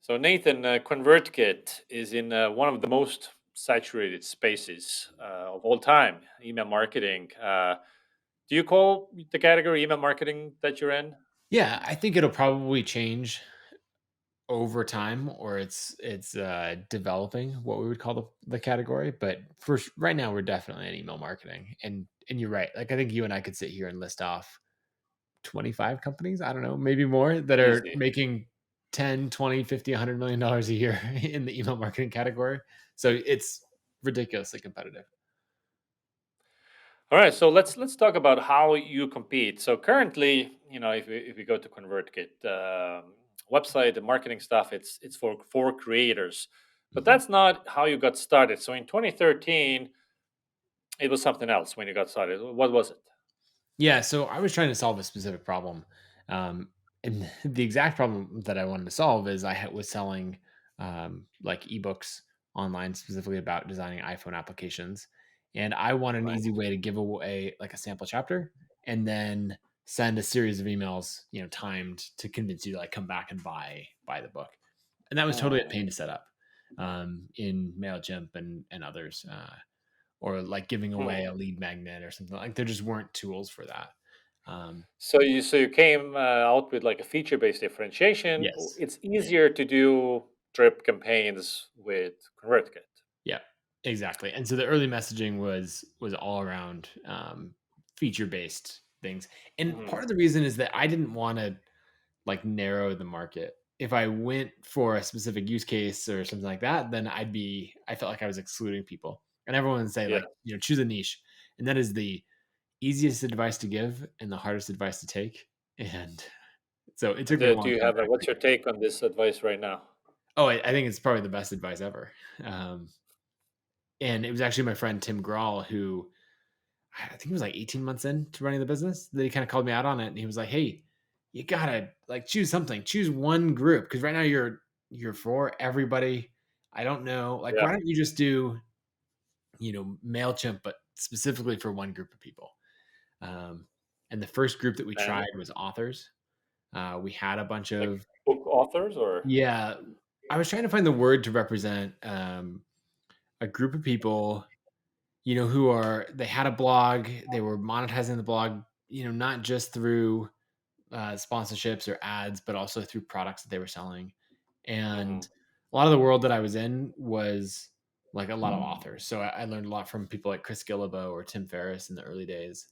So Nathan, ConvertKit is in one of the most saturated spaces of all time, email marketing. Do you call the category email marketing that you're in? Yeah, I think it'll probably change over time, or it's developing what we would call the category. But right now, we're definitely in email marketing, and you're right. Like I think you and I could sit here and list off 25 companies, I don't know, maybe more, that are Easy. making 10, 20, 50, $100 million a year in the email marketing category. So it's ridiculously competitive. All right, so let's talk about how you compete. So currently, if we go to ConvertKit website, the marketing stuff, it's for creators, but Mhm. that's not how you got started. So in 2013, it was something else when you got started. What was it? Yeah, so I was trying to solve a specific problem, and the exact problem that I wanted to solve is was selling like ebooks online, specifically about designing iPhone applications, and I wanted an Right. easy way to give away like a sample chapter, and then send a series of emails, timed to convince you to like come back and buy the book, and that was totally a Hmm. pain to set up in Mailchimp and others. Or like giving away Hmm. a lead magnet or something. Like there just weren't tools for that. Um, So you came out with like a feature-based differentiation. yes. It's easier to do drip campaigns with ConvertKit. Yeah. Exactly. And so the early messaging was all around feature based things. And Hmm. part of the reason is that I didn't want to like narrow the market. If I went for a specific use case or something like that, then I felt like I was excluding people. And everyone would say Yeah. like, choose a niche. And that is the easiest advice to give and the hardest advice to take. And so it took me a Do long you time have to what's actually. your take on this advice right now? Oh, I think it's probably the best advice ever. Um, and it was actually my friend Tim Grawl who I think he was like 18 months into running the business that he kind of called me out on it, and he was like, "Hey, you gotta like choose something, choose one group because right now you're for everybody. I don't know, like Yeah. why don't you just do Mailchimp, but specifically for one group of people." Um, and the first group that we And tried was authors. We had a bunch like of book authors or yeah. I was trying to find the word to represent a group of people, who they had a blog, they were monetizing the blog, not just through sponsorships or ads, but also through products that they were selling. Mhm, And a lot of the world that I was in was like a lot of authors. So I learned a lot from people like Chris Gillibo or Tim Ferriss in the early days.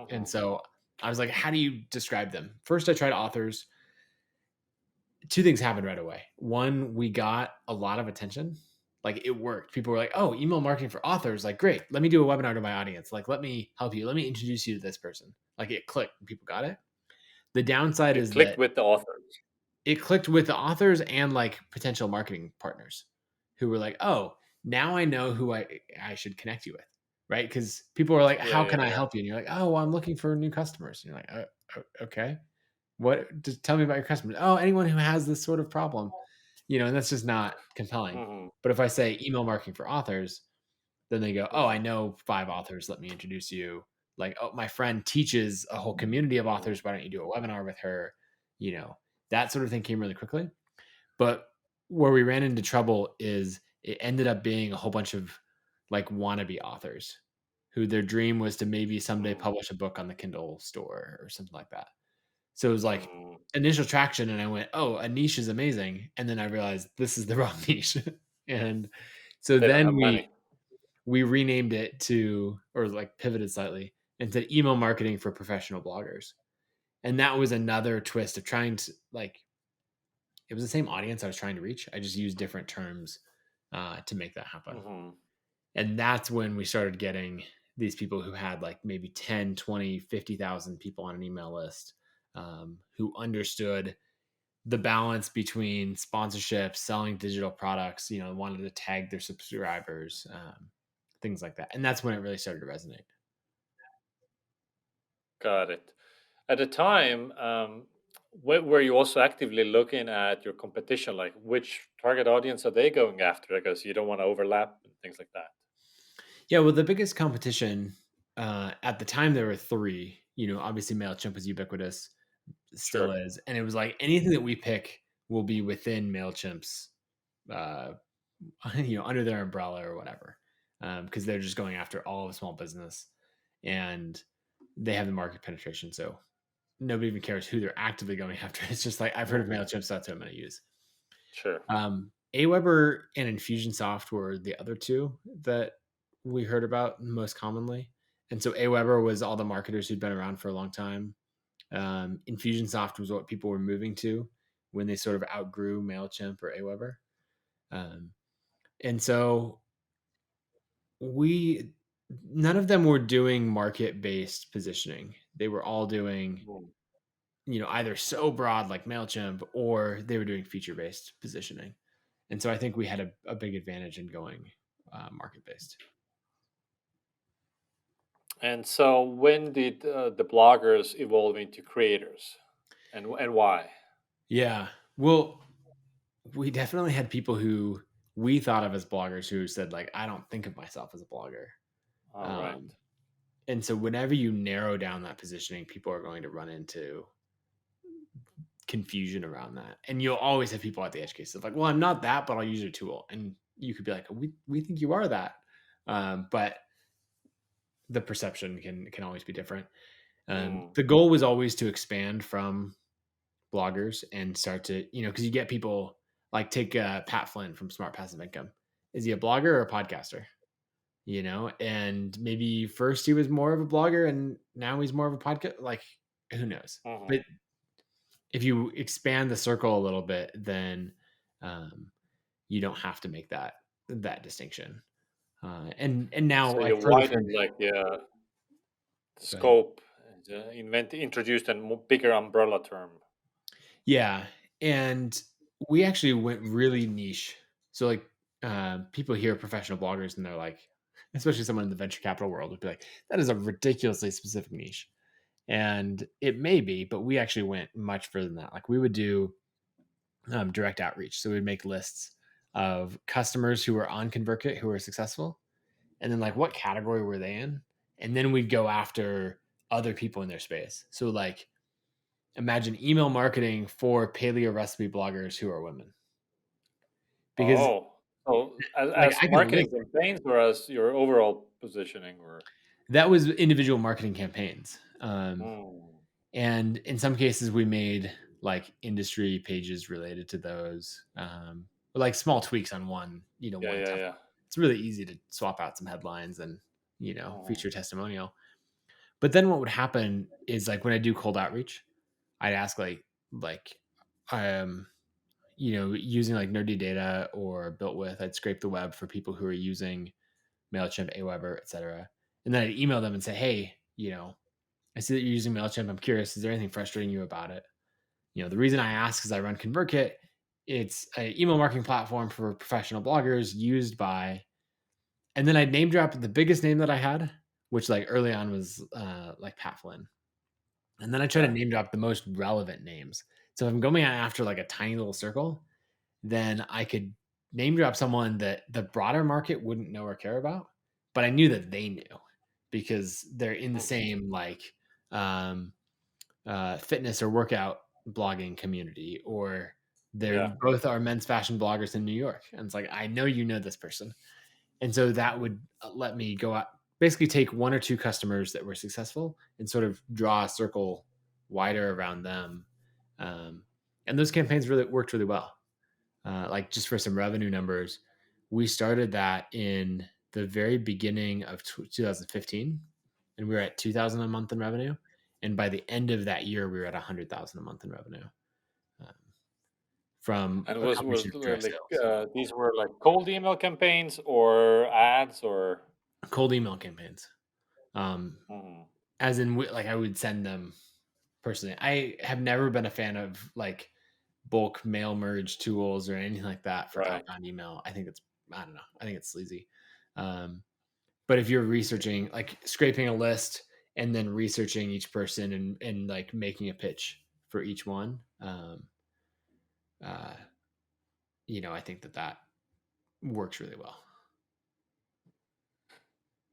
And mhm, so I was like, how do you describe them? First, I tried authors. Two things happened right away. One, we got a lot of attention. Like it worked. People were like, "Oh, email marketing for authors! Like, great. Let me do a webinar to my audience. Like, let me help you. Let me introduce you to this person." Like it clicked. And people got it. The downside it is clicked that with the authors. it clicked with the authors and like potential marketing partners who were like, "Oh, now I know who I should connect you with." Right? Because people were like, Yeah, "How yeah, can I yeah. help you?" And you're like, "Oh, well, I'm looking for new customers." And you're like, Okay. What? Just tell me about your customers." "Oh, anyone who has this sort of problem." And that's just not compelling. Mhm, But if I say email marketing for authors, then they go, "Oh, I mhm, know 5 authors. Let me introduce you." Like, "Oh, my friend teaches a whole community of mhm, authors. Why don't you do a webinar with her?" You know, that sort of thing came really quickly. But where we ran into trouble is it ended up being a whole bunch of like wannabe authors who their dream was to maybe someday mhm, publish a book on the Kindle store or something like that. So it was like mhm. initial traction, and I went, "Oh, a niche is amazing." And then I realized this is the wrong niche. And so They don't have then money. we renamed it to, or like pivoted slightly and said email marketing for professional bloggers. And that was another twist of trying to like, it was the same audience I was trying to reach. I just used different terms to make that happen. Mhm, And that's when we started getting these people who had like maybe 10, 20, 50,000 people on an email list, who understood the balance between sponsorship, selling digital products, wanted to tag their subscribers, things like that. And that's when it really started to resonate. got it. At the time, were you also actively looking at your competition, like which target audience are they going after? Because you don't want to overlap and things like that. Yeah, well, the biggest competition at the time there were three. Obviously Mailchimp was ubiquitous, still Sure. is, and it was like anything that we pick will be within Mailchimp's, uh, under their umbrella or whatever, because they're just going after all of small business, and they have the market penetration. So nobody even cares who they're actively going after. It's just like I've heard of Mhm. Mailchimp, so that's what I'm going to use. Sure. Aweber and Infusionsoft were the other two that we heard about most commonly. And so Aweber was all the marketers who'd been around for a long time. Infusionsoft was what people were moving to when they sort of outgrew Mailchimp or Aweber. Um, and so we none of them were doing market based positioning. They were all doing, Mm. either so broad like Mailchimp, or they were doing feature based positioning. And so I think we had a big advantage in going market based. And so, when did the bloggers evolve into creators, and why? Yeah. Well, we definitely had people who we thought of as bloggers who said, like, I don't think of myself as a blogger. All right. Um, and so whenever you narrow down that positioning, people are going to run into confusion around that. And you'll always have people at the edge cases like, well, I'm not that, but I'll use your tool. And you could be like, we think you are that. But the perception can always be different. Mm. The goal was always to expand from bloggers and start to, because you get people like take Pat Flynn from Smart Passive Income. Is he a blogger or a podcaster? And maybe first he was more of a blogger and now he's more of a podcast. Like, who knows? But Mhm. if you expand the circle a little bit, then um, you don't have to make that distinction. And now, So like, you further from widened like the go ahead. scope, and, introduced a bigger umbrella term. Yeah, and we actually went really niche. So, like, people hear professional bloggers and they're like, especially someone in the venture capital world would be like, that is a ridiculously specific niche. And it may be, but we actually went much further than that. Like, we would do direct outreach. So we'd make lists of customers who were on ConvertKit who were successful, and then like what category were they in, and then we'd go after other people in their space. So like imagine email marketing for paleo recipe bloggers who are women, because Oh, so like as I can marketing link campaigns, or as your overall positioning, or that was individual marketing campaigns. mm. And in some cases we made like industry pages related to those, but like small tweaks on Yeah, one yeah, template. yeah. It's really easy to swap out some headlines and Mhm. feature testimonial. But then what would happen is like when I do cold outreach, I'd ask like um using like nerdy data or built with, I'd scrape the web for people who are using Mailchimp, Aweber, etc. And then I'd email them and say, hey, I see that you're using Mailchimp. I'm curious, is there anything frustrating you about it? The reason I ask is I run ConvertKit. It's an email marketing platform for professional bloggers used by, and then I'd name drop the biggest name that I had, which like early on was like Pat Flynn. And then I try to Yeah. name drop the most relevant names. So if I'm going after like a tiny little circle, then I could name drop someone that the broader market wouldn't know or care about, but I knew that they knew because they're in the Mm. same like um, fitness or workout blogging community, or they're Yeah. both are men's fashion bloggers in New York. And it's like, I know you know this person. And so that would let me go out, basically take one or two customers that were successful and sort of draw a circle wider around them. Um, and those campaigns really worked really well. Like just for some revenue numbers, we started that in the very beginning of 2015, and we were at 2,000 a month in revenue. And by the end of that year, we were at 100,000 a month in revenue, um, from And a was combination of direct like sales, these were like cold email campaigns or ads, or cold email campaigns. Um, Mhm. as in, like I would send them personally. I have never been a fan of like bulk mail merge tools or anything like that for Right. outbound email. I don't know. I think it's sleazy. Um, But if you're researching, like scraping a list and then researching each person and like making a pitch for each one, uh, I think that works really well.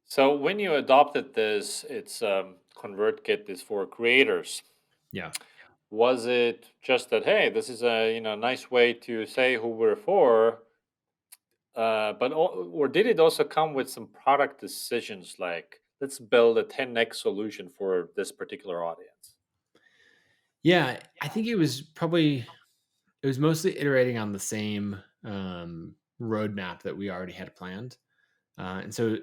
So when you adopted this, it's ConvertKit is for creators. Yeah. Was it just that, hey, this is a nice way to say who we're for, or did it also come with some product decisions like let's build a 10x solution for this particular audience? Yeah, I think it was mostly iterating on the same roadmap that we already had planned, and so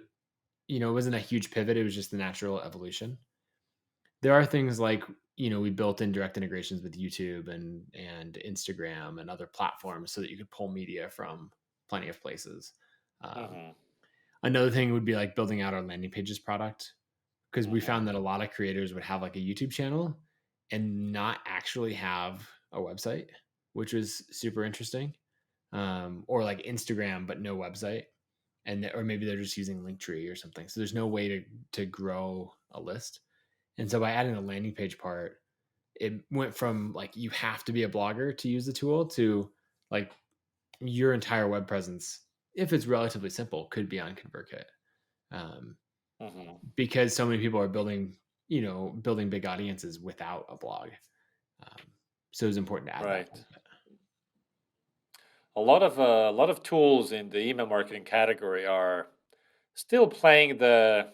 it wasn't a huge pivot. It was just the natural evolution. There are things like we built in direct integrations with YouTube and Instagram and other platforms so that you could pull media from plenty of places. Um, Hmm. Another thing would be like building out our landing pages product, because we Hmm. found that a lot of creators would have like a YouTube channel and not actually have a website, which was super interesting. Or like Instagram but no website, or maybe they're just using Linktree or something. So there's no way to grow a list. And so by adding the landing page part, it went from like you have to be a blogger to use the tool to like your entire web presence, if it's relatively simple, could be on ConvertKit. Um, Hmm. because so many people are building big audiences without a blog. Um, so it was important to add that. Right. A lot of tools in the email marketing category are still playing the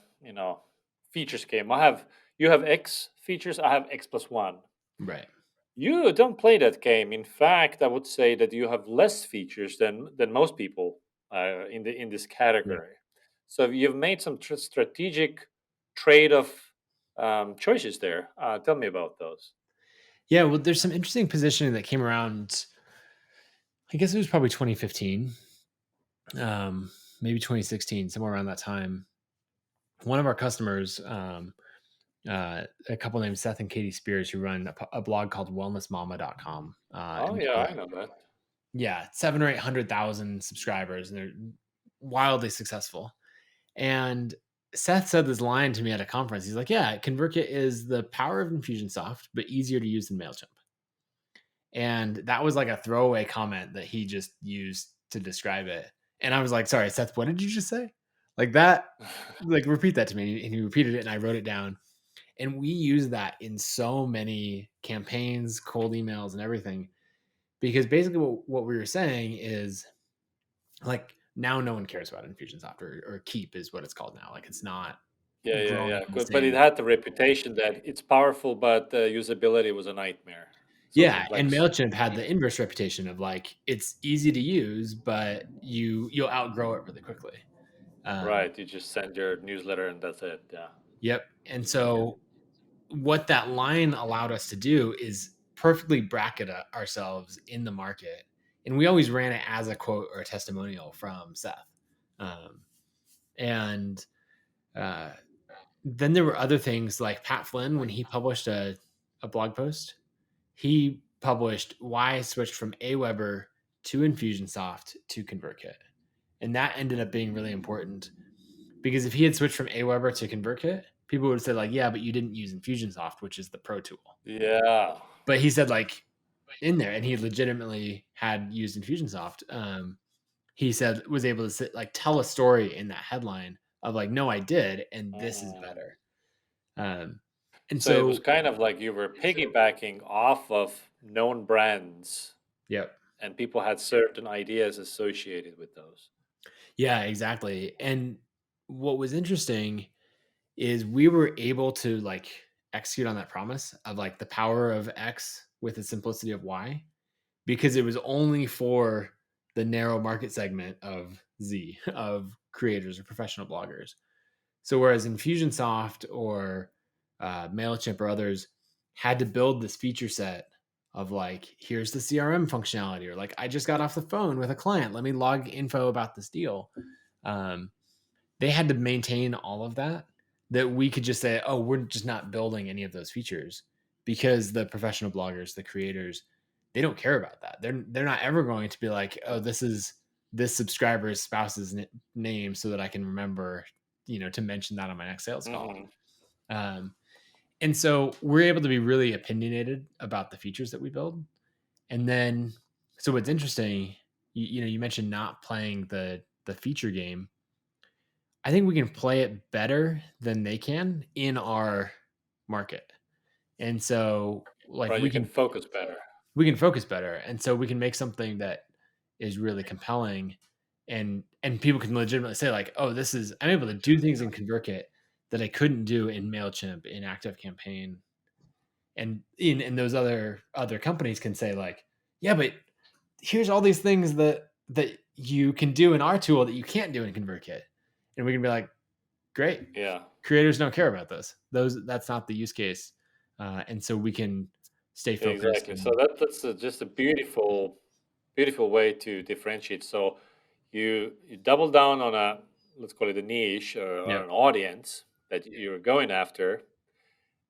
features game. You have X features, I have X plus one. Right. You don't play that game. In fact, I would say that you have less features than most people in this Yeah. category. So you've made some strategic trade-off choices there. Tell me about those. Yeah. Well, there's some interesting positioning that came around. I guess it was probably 2015, maybe 2016, somewhere around that time. One of our customers, a couple named Seth and Katie Spears, who run a blog called wellnessmama.com. Oh And yeah, they're, I know that. yeah, 700,000 or 800,000 subscribers, and they're wildly successful. And Seth said this line to me at a conference. He's like, "Yeah, ConvertKit is the power of Infusionsoft, but easier to use than Mailchimp." And that was like a throwaway comment that he just used to describe it. And I was like, "Sorry, Seth, what did you just say?" Like that, like repeat that to me. And he repeated it, and I wrote it down. And we use that in so many campaigns, cold emails, and everything. Because basically, what we were saying is like now no one cares about Infusionsoft, or Keep is what it's called now. Like it's not Yeah, yeah, growing yeah. in the Good, but it same. had the reputation that it's powerful, but the usability was a nightmare. So Yeah, and complex. Mailchimp had the inverse reputation of like it's easy to use, but you'll outgrow it really quickly. Um, Right. You just send your newsletter and that's it. Yeah. yep. And so what that line allowed us to do is perfectly bracket ourselves in the market, and we always ran it as a quote or a testimonial from Seth. Um, and uh, then there were other things like Pat Flynn when he published a blog post. He published why I switched from Aweber to Infusionsoft to ConvertKit. And that ended up being really important because if he had switched from Aweber to ConvertKit, people would say like, "Yeah, but you didn't use Infusionsoft, which is the pro tool." Yeah. But he said like in there, and he legitimately had used Infusionsoft. He said was able to like tell a story in that headline of like, "No, I did, and this is Mhm. better." Um, and So it was so, kind of like you were piggybacking off of known brands yep. and people had certain ideas associated with those. Yeah, exactly. And what was interesting is we were able to like execute on that promise of like the power of X with the simplicity of Y, because it was only for the narrow market segment of Z, of creators or professional bloggers. So whereas Infusionsoft or Mailchimp or others had to build this feature set of like, here's the CRM functionality, or like, I just got off the phone with a client, let me log info about this deal. Um, they had to maintain all of that. That we could just say, oh, we're just not building any of those features, because the professional bloggers, the creators, they don't care about that. They're not ever going to be like, oh, this is this subscriber's spouse's name so that I can remember, to mention that on my next sales call. Hmm. Um, and so we're able to be really opinionated about the features that we build. And then, so what's interesting, you mentioned not playing the feature game. I think we can play it better than they can in our market. And so like Right, you can focus better. we can focus better, and so we can make something that is really compelling, and people can legitimately say like, oh, this is, I'm able to do things in ConvertKit that I couldn't do in Mailchimp, in ActiveCampaign, and in those other companies can say like, yeah, but here's all these things that you can do in our tool that you can't do in ConvertKit, and we can be like, great, Yeah, creators don't care about that's not the use case, and so we can stay focused exactly. So that's just a beautiful way to differentiate. So you double down on a, let's call it a niche, or yep. an audience that you're going after.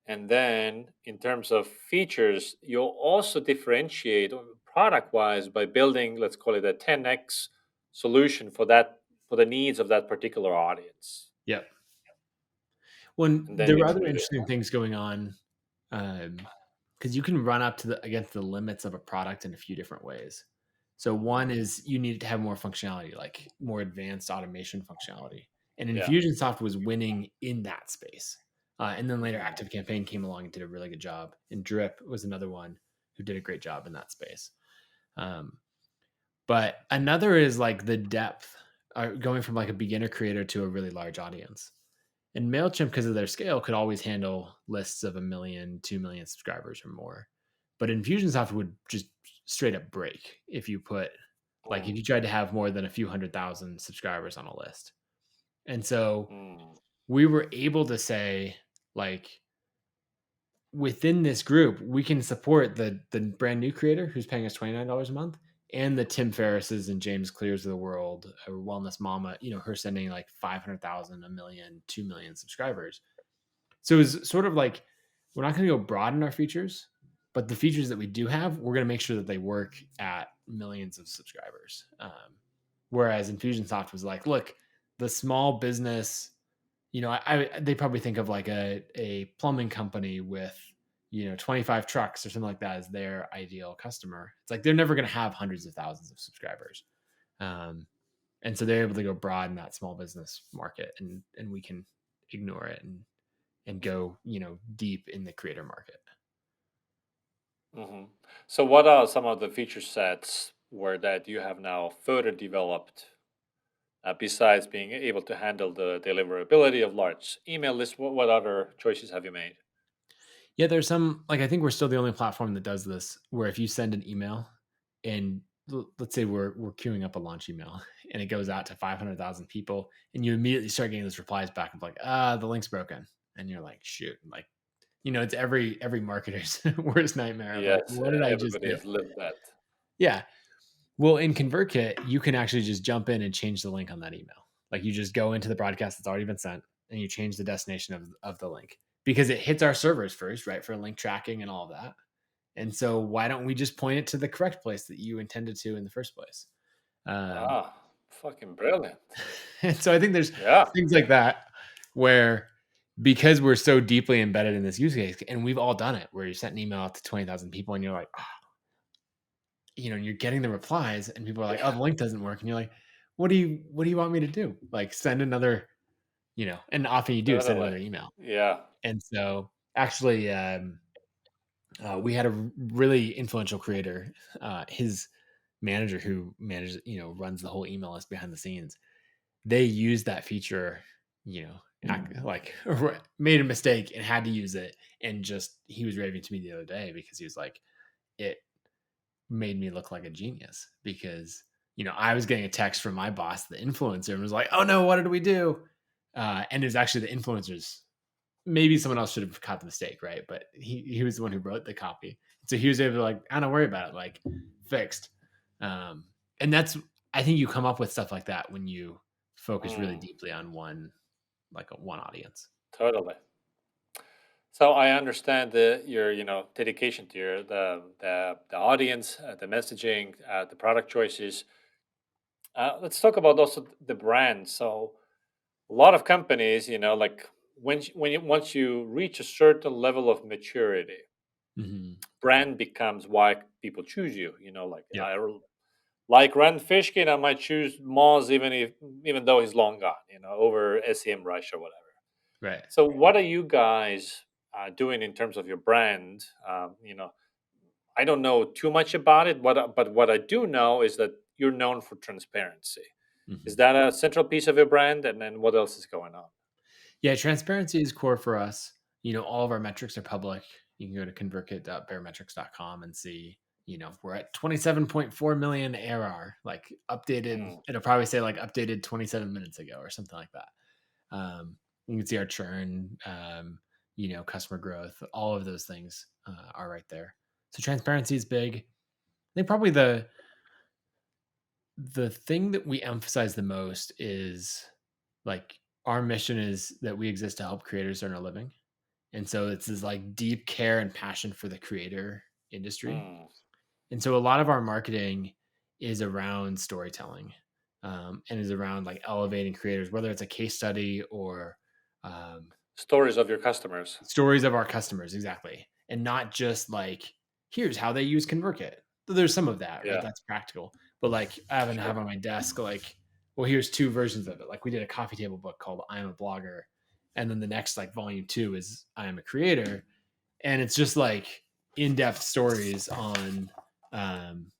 And then in terms of features, you'll also differentiate product wise by building, let's call it a 10x solution for that, for the needs of that particular audience. Yep. When And then there you were other can really, interesting things going on, because you can run up to against the limits of a product in a few different ways. So one is you needed to have more functionality, like more advanced automation functionality, and yeah. Infusionsoft was winning in that space. And then later, Mhm. ActiveCampaign came along and did a really good job, and Drip was another one who did a great job in that space. Um, but another is like the depth, going from like a beginner creator to a really large audience. And Mailchimp, because of their scale, could always handle lists of 1 million, 2 million subscribers or more. But Infusionsoft would just straight up break if you put, like, if Mm, you tried to have more than a few 100,000 subscribers on a list. And so mm, we were able to say, like, within this group, we can support the brand new creator who's paying us $29 a month, and the Tim Ferrisses and James Clears of the world, or Wellness Mama, her sending like 500,000, 1 million, 2 million subscribers. So it's sort of like, we're not going to go broaden our features, but the features that we do have, we're going to make sure that they work at millions of subscribers. Whereas Infusionsoft was like, look, the small business, they probably think of like a plumbing company with 25 trucks or something like that as their ideal customer. It's like they're never going to have hundreds of thousands of subscribers, um, and so they're able to go broad in that small business market, and we can ignore it and go deep in the creator market. mhm. So what are some of the feature sets where that you have now further developed, besides being able to handle the deliverability of large email lists? What other choices have you made? Yeah, there's some, like, I think we're still the only platform that does this, where if you send an email and let's say we're queuing up a launch email and it goes out to 500,000 people, and you immediately start getting those replies back of like, the link's broken, and you're like, shoot, like, it's every marketer's worst nightmare of like, Yes, what did I just everybody do? has lived that. Yeah. Well, in ConvertKit, you can actually just jump in and change the link on that email. Like, you just go into the broadcast that's already been sent and you change the destination of the link, because it hits our servers first, right? For link tracking and all of that. And so why don't we just point it to the correct place that you intended to in the first place? Um, Ah, fucking brilliant. and so I think there's Yeah. things like that where, because we're so deeply embedded in this use case, and we've all done it, where you sent an email out to 20,000 people and you're like, you're getting the replies and people are like, oh, Yeah, the link doesn't work. And you're like, what do you want me to do? Like, send another, and often you do send totally. another email. Yeah. And so actually, we had a really influential creator, his manager who manages, runs the whole email list behind the scenes. They used that feature, like, made a mistake and had to use it. And just, he was raving to me the other day because he was like, it made me look like a genius, because I was getting a text from my boss, the influencer, and was like, oh no, what did we do? And it was actually the influencers. Maybe someone else should have caught the mistake, right? But he was the one who wrote the copy, so he was able to, like, I don't worry about it, like, fixed. um and that's, I think you come up with stuff like that when you focus really Mm, deeply on one, like a one audience. totally. So I understand your dedication to your the audience, the messaging, the product choices. Let's talk about also the brand. So a lot of companies, like once you reach a certain level of maturity, Hmm. brand becomes why people choose you. Like Yep. like Rand Fishkin, I might choose Moz even though he's long gone, over SEM Rush or whatever. Right. So what are you guys doing in terms of your brand? I don't know too much about it, but what I do know is that you're known for transparency. Is Mhm. that a central piece of your brand? And then what else is going on? Yeah, transparency is core for us. All of our metrics are public. You can go to convertkit.baremetrics.com and see, we're at 27.4 million ARR, like updated. Mm, It'll probably say like updated 27 minutes ago or something like that. Um, you can see our churn, customer growth, all of those things are right there. So transparency is big. I think probably the thing that we emphasize the most is like our mission is that we exist to help creators earn a living. And so it's this like deep care and passion for the creator industry. mm. And so a lot of our marketing is around storytelling, and is around like elevating creators, whether it's a case study or um, Stories of your customers. stories of our customers, exactly, and not just like here's how they use ConvertKit. There's some of that, right? Yeah, That's practical, but like I happen to have sure. on my desk like, well, here's two versions of it. Like we did a coffee table book called "I Am a Blogger," and then the next like volume two is "I Am a Creator," and it's just like in-depth stories on, um,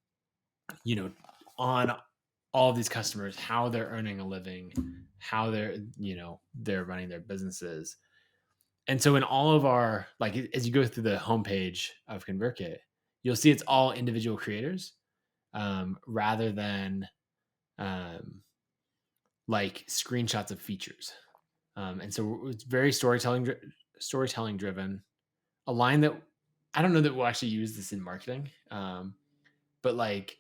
you know, on all of these customers, how they're earning a living, how they're running their businesses. And so in all of our like as you go through the homepage of ConvertKit, you'll see it's all individual creators, rather than um, like screenshots of features. And so it's very storytelling driven. A line that I don't know that we'll actually use this in marketing, but like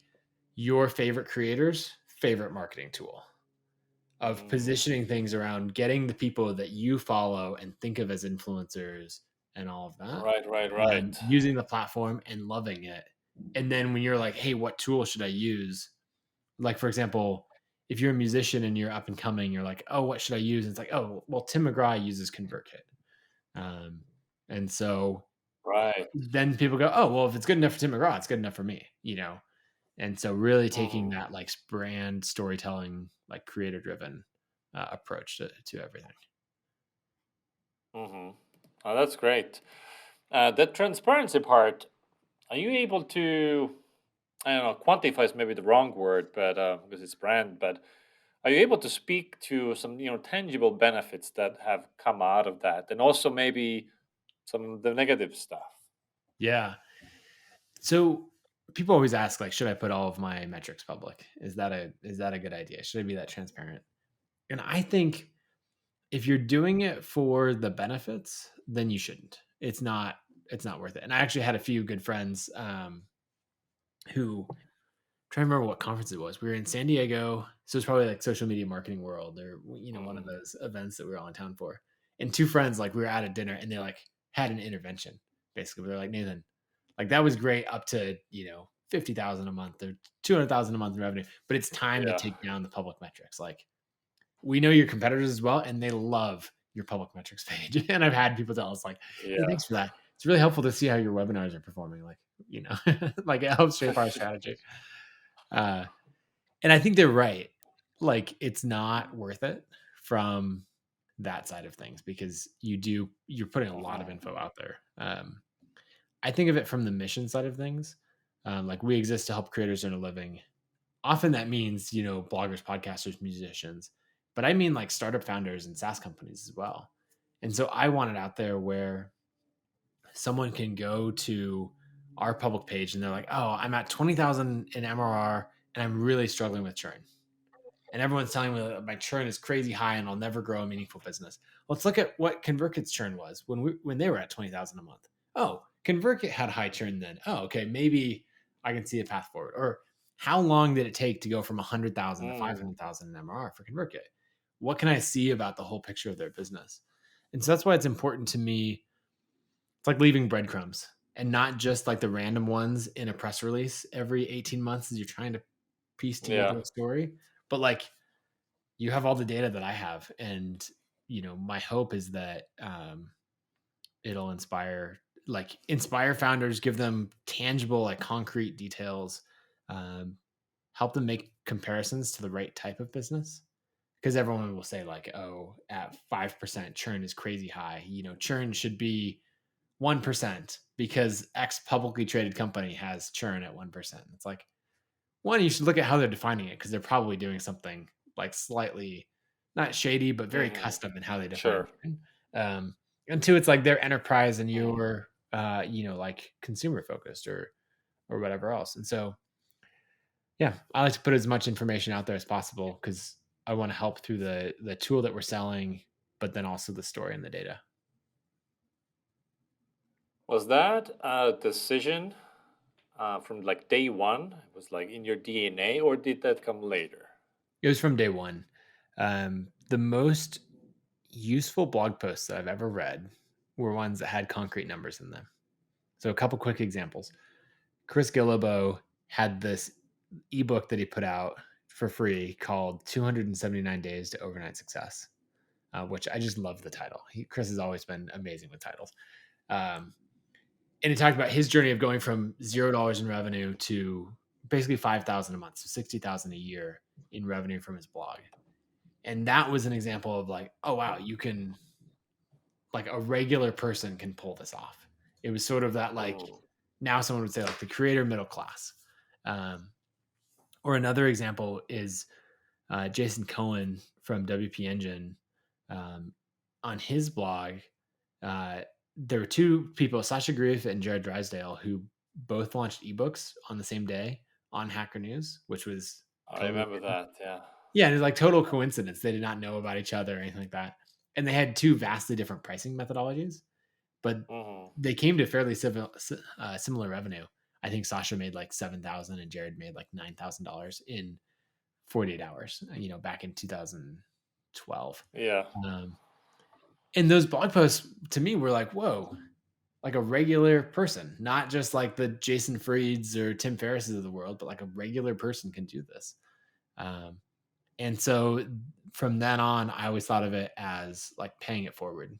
your favorite creators' favorite marketing tool of Mm, positioning things around getting the people that you follow and think of as influencers and all of that, right, right, right. using the platform and loving it. And then when you're like, hey, what tool should I use? Like, for example, if you're a musician and you're up and coming, you're like, oh, what should I use? And it's like, oh, well, Tim McGraw uses ConvertKit. Um, and so Right. then people go, oh, well, if it's good enough for Tim McGraw, it's good enough for me. And so really taking Mm, that like brand storytelling, like creator driven approach to everything. hmm Oh, that's great. The transparency part, are you able to, I don't know, quantify is maybe the wrong word, but because it's brand, but are you able to speak to some, tangible benefits that have come out of that, and also maybe some of the negative stuff? Yeah. So people always ask like, should I put all of my metrics public? Is that a good idea? Should I be that transparent? And I think if you're doing it for the benefits, then you shouldn't. It's not worth it. And I actually had a few good friends, who trying to remember what conference it was. We were in San Diego, so it's probably like Social Media Marketing World or one of Hmm those events that we were all in town for. And two friends like we were at a dinner and they like had an intervention basically. They're like, Nathan, like that was great up to 50,000 a month or 200,000 a month in revenue, but it's time to Yeah, take down the public metrics. Like we know your competitors as well, and they love your public metrics page. And I've had people tell us like, hey, yeah. thanks for that. It's really helpful to see how your webinars are performing. Like like it helps shape our strategy. Uh, and I think they're right. Like it's not worth it from that side of things because you're putting a lot of hmm info out there. I think of it from the mission side of things. Like we exist to help creators earn a living. Often that means, bloggers, podcasters, musicians, but I mean like startup founders and SaaS companies as well. And so I want it out there where someone can go to our public page and they're like, oh, I'm at 20,000 in MRR and I'm really struggling with churn. And everyone's telling me that my churn is crazy high and I'll never grow a meaningful business. Let's look at what ConvertKit's churn was when they were at 20,000 a month. Oh, ConvertKit had high churn then. Oh, okay, maybe I can see a path forward. Or how long did it take to go from 100,000 to Mm, 500,000 in MRR for ConvertKit? What can I see about the whole picture of their business? And so that's why it's important to me. It's like leaving breadcrumbs and not just like the random ones in a press release every 18 months as you're trying to piece yeah. together a story, but like you have all the data that I have, and my hope is that it'll inspire founders, give them tangible, like concrete details, um, help them make comparisons to the right type of business. Because everyone will say like, oh, at 5% churn is crazy high. Churn should be 1% because X publicly traded company has churn at 1%. It's like, one, you should look at how they're defining it because they're probably doing something like slightly not shady, but very Hmm. custom in how they define Sure. churn. And two, it's like their enterprise and Hmm. you're, like consumer focused or whatever else. And so, yeah, I like to put as much information out there as possible because I want to help through the tool that we're selling, but then also the story and the data. Was that a decision from like day one? It was like in your DNA, or did that come later? It was from day one. The most useful blog posts that I've ever read were ones that had concrete numbers in them. So a couple quick examples. Chris Gillibo had this ebook that he put out for free called 279 Days to Overnight Success, which I just love the title. Chris has always been amazing with titles. Um, and he talked about his journey of going from $0 in revenue to basically 5,000 a month, so 60,000 a year in revenue from his blog. And that was an example of like, oh wow, you can, like, a regular person can pull this off. It was sort of that, like, Mm. now someone would say like the creator middle class. Um, or another example is Jason Cohen from WP Engine. Um, on his blog, uh, there were two people, Sasha Grief and Jared Drysdale, who both launched ebooks on the same day on Hacker News, which was I totally remember that. Yeah. yeah, and it's like total coincidence. They did not know about each other or anything like that. And they had two vastly different pricing methodologies, but Hmm. they came to fairly similar revenue. I think Sasha made like 7,000 and Jared made like $9,000 in 48 hours, back in 2012. Yeah. Um, and those blog posts to me were like, whoa, like a regular person, not just like the Jason Frieds or Tim Ferrisses of the world, but like a regular person can do this. Um, and so from then on, I always thought of it as like paying it forward,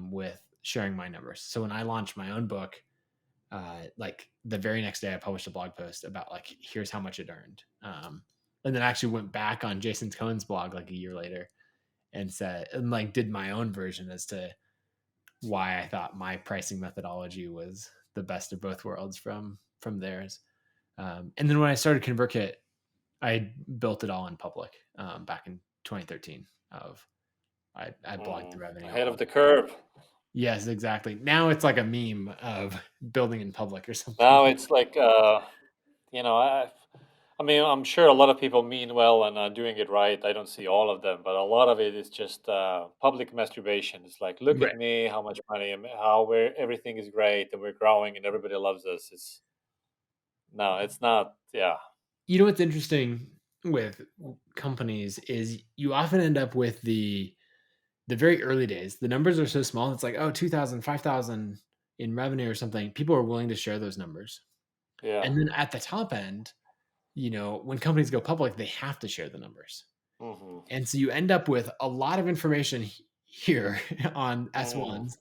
with sharing my numbers. So when I launched my own book, like the very next day, I published a blog post about like, here's how much it earned. And then I actually went back on Jason Cohen's blog like a year later and said, and like did my own version as to why I thought my pricing methodology was the best of both worlds from theirs. And then when I started ConvertKit, I built it all in public, back in 2013. I blogged the revenue Ahead all. of the curve. Yes, exactly. Now it's like a meme of building in public or something. Now it's like, you know, I mean, I'm sure a lot of people mean well and are doing it right. I don't see all of them, but a lot of it is just public masturbation. It's like, look at Right. me, how much money, how we're everything is great and we're growing and everybody loves us. It's no, it's not. Yeah, You know what's interesting with companies is you often end up with the very early days. The numbers are so small. It's like, oh, 2,000, 5,000 in revenue or something. People are willing to share those numbers. yeah. And then at the top end, when companies go public, they have to share the numbers. Hmm. And so you end up with a lot of information here on Hmm. S1s,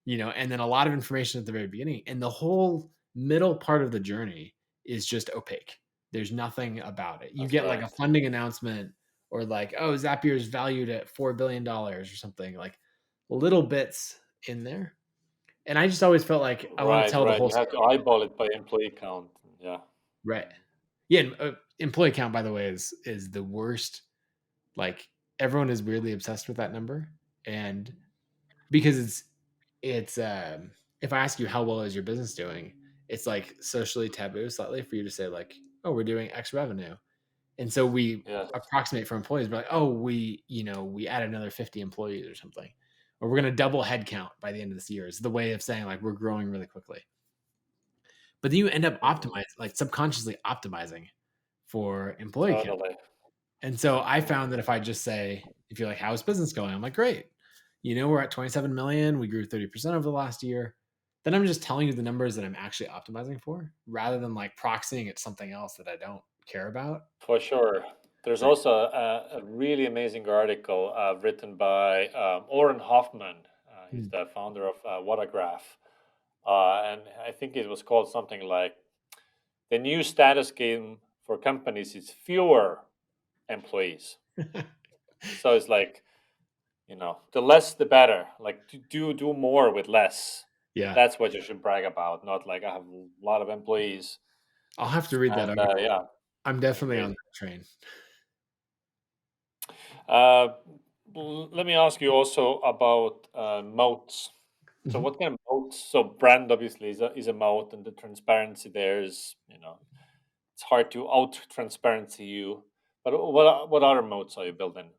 and then a lot of information at the very beginning. And the whole middle part of the journey is just opaque. There's nothing about it. You That's get like a right. funding announcement or like, oh, Zapier is valued at $4 billion or something, like little bits in there. And I just always felt like I want to Right, tell the right. whole You have to story. eyeball it by employee count. Yeah. Right. Yeah. And, employee count, by the way, is the worst. Like, everyone is weirdly obsessed with that number, and because it's if I ask you how well is your business doing, it's like socially taboo slightly for you to say like, oh, we're doing X revenue, and so we Yes. approximate for employees. We're like, oh, we add another 50 employees or something, or we're going to double headcount by the end of this year. Is the way of saying like we're growing really quickly. But then you end up Hmm. optimizing, like subconsciously optimizing for employee count. Totally. And so I found Hmm. that if I just say, if you're like, how's business going? I'm like, great. We're at 27 million. We grew 30% over the last year. Then I'm just telling you the numbers that I'm actually optimizing for rather than like proxying at something else that I don't care about. For sure. There's Right. also a really amazing article written by Oren Hoffman. He's Hmm. the founder of Watagraph. And I think it was called something like the new status game for companies is fewer employees. So it's like, the less the better. Like do more with less. Yeah, That's what you should brag about, not like I have a lot of employees. I'll have to read that And article. yeah, I'm I definitely on agree. that train. Uh, Let me ask you also about moats. So Mhm. what kind of moats? So brand obviously is a moat, and the transparency there is, it's hard to out transparency you. But what other moats are you building?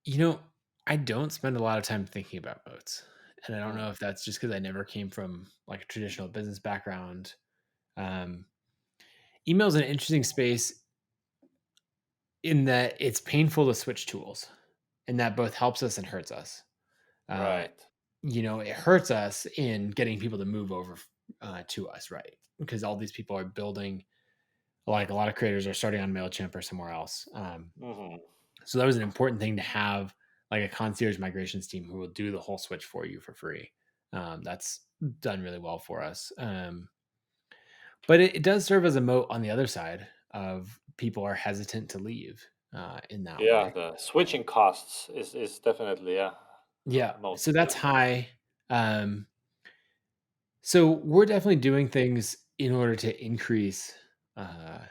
You know, I don't spend a lot of time thinking about moats, and I don't Hmm. know if that's just because I never came from like a traditional business background. Um, Email is an interesting space in that it's painful to switch tools, and that both helps us and hurts us. Uh, Right. it hurts us in getting people to move over to us, right? Because all these people are building, like a lot of creators are starting on Mailchimp or somewhere else. Hmm. So that was an important thing to have, like a concierge migrations team who will do the whole switch for you for free. That's done really well for us. But it does serve as a moat on the other side of people are hesitant to leave in that Yeah, way. the switching costs is definitely Yeah. moat. So that's high. Um, so we're definitely doing things in order to increase, uh,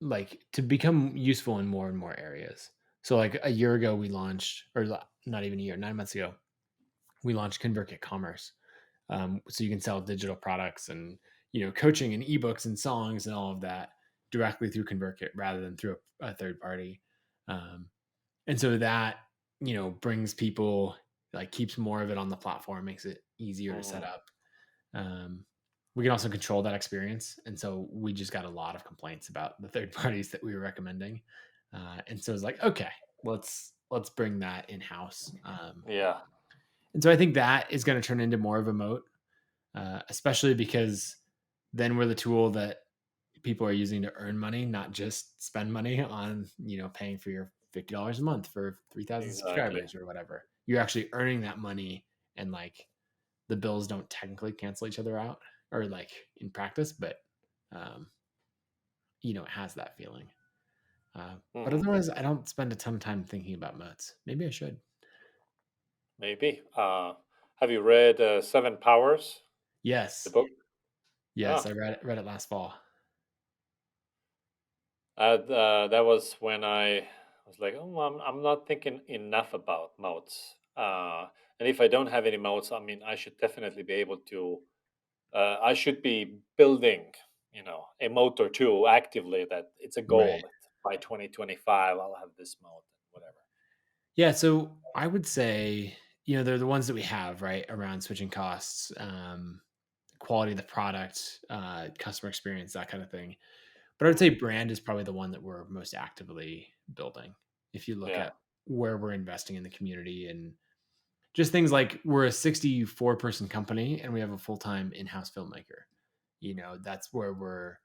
like to become useful in more and more areas. So like a year ago, we launched, or not even a year, 9 months ago, we launched ConvertKit Commerce. So you can sell digital products and coaching and ebooks and songs and all of that directly through ConvertKit rather than through a third party. Um, and so that brings people, like keeps more of it on the platform, makes it easier to set Hmm. up. Um, we can also control that experience, and so we just got a lot of complaints about the third parties that we were recommending, and so it's like, okay, let's bring that in house. Yeah, And so I think that is going to turn into more of a moat, especially because then we're the tool that people are using to earn money, not just spend money on paying for your $50 a month for 3,000 exactly. subscribers or whatever. You're actually earning that money, and like the bills don't technically cancel each other out, or like in practice, but um, it has that feeling. But Hmm. otherwise, I don't spend a ton of time thinking about moats. Maybe I should. Maybe. Have you read Seven Powers, the Yes, book? yes, I Ah, read it last fall. that was when I was like, oh, I'm not thinking enough about moats. And if I don't have any moats, I mean, I should definitely be able to. I should be building, a moat or two actively. That it's a goal Right. that by 2025 I'll have this moat and whatever. Yeah, so I would say, they're the ones that we have, right, around switching costs, quality of the product, customer experience, that kind of thing. But I would say Hmm. brand is probably the one that we're most actively building. If you look Yeah. at where we're investing in the community, and just things like we're a 64-person company and we have a full-time in-house filmmaker. That's where we're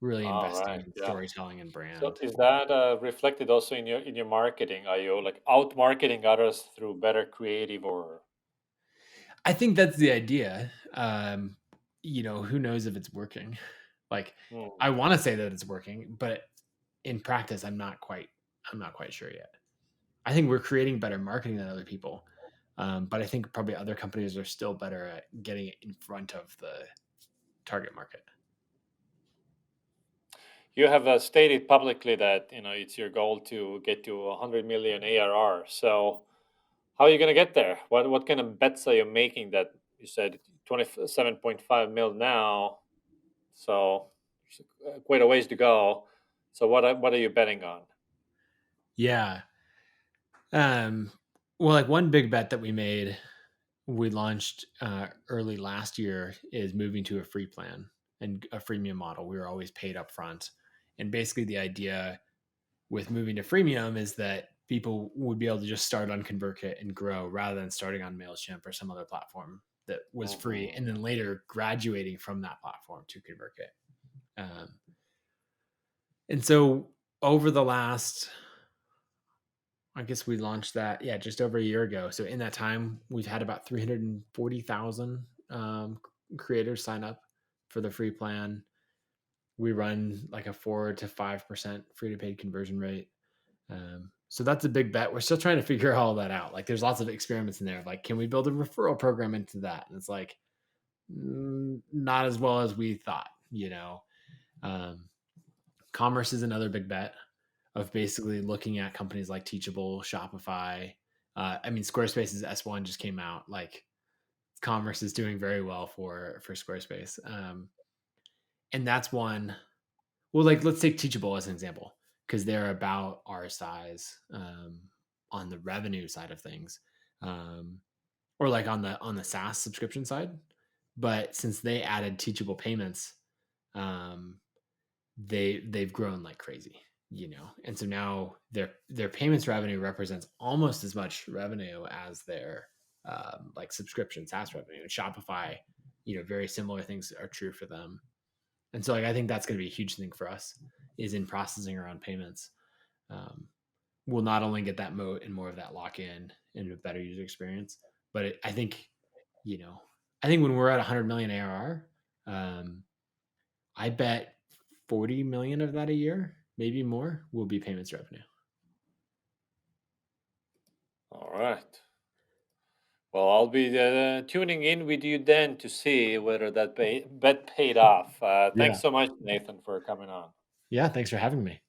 really All investing right. in Yeah. storytelling and So brand. is that reflected also in your marketing? Are you like out marketing others through better creative or? I think that's the idea. Who knows if it's working? Like, Hmm. I want to say that it's working, but in practice, I'm not quite sure yet. I think we're creating better marketing than other people, but I think probably other companies are still better at getting it in front of the target market. You have stated publicly that it's your goal to get to 100 million ARR. So how are you going to get there? What kind of bets are you making? That you said 27.5 mil now, so quite a ways to go. So what are you betting on? Yeah. Um, well, like one big bet that we launched early last year, is moving to a free plan and a freemium model. We were always paid up front. And basically, the idea with moving to freemium is that people would be able to just start on ConvertKit and grow rather than starting on Mailchimp or some other platform that was free Hmm. and then later graduating from that platform to ConvertKit. Um, and so over the last, I guess we launched that, yeah, just over a year ago. So in that time, we've had about 340,000 creators sign up for the free plan. We run like a 4 to 5% free to paid conversion rate. So that's a big bet. We're still trying to figure all that out. Like, there's lots of experiments in there of like, can we build a referral program into that? And it's like, not as well as we thought, you know. Um, Commerce is another big bet of basically looking at companies like Teachable, Shopify. I mean, Squarespace's S1 just came out. Like, commerce is doing very well for Squarespace, and that's one. Well, like, let's take Teachable as an example because they're about our size on the revenue side of things, um, or like on the SaaS subscription side. But since they added Teachable payments, um, they've grown like crazy, you know. And so now their payments revenue represents almost as much revenue as their like subscription SaaS revenue. And Shopify, you know, very similar things are true for them. And so, like, I think that's going to be a huge thing for us is in processing around payments. Um, we'll not only get that moat and more of that lock in and a better user experience, but I think, you know, I think when we're at 100 million ARR, I bet 40 million of that a year, maybe more, will be payments revenue. All right. Well, I'll be tuning in with you then to see whether that bet paid off. Thanks Yeah. so much, Nathan, for coming on. Yeah. Thanks for having me.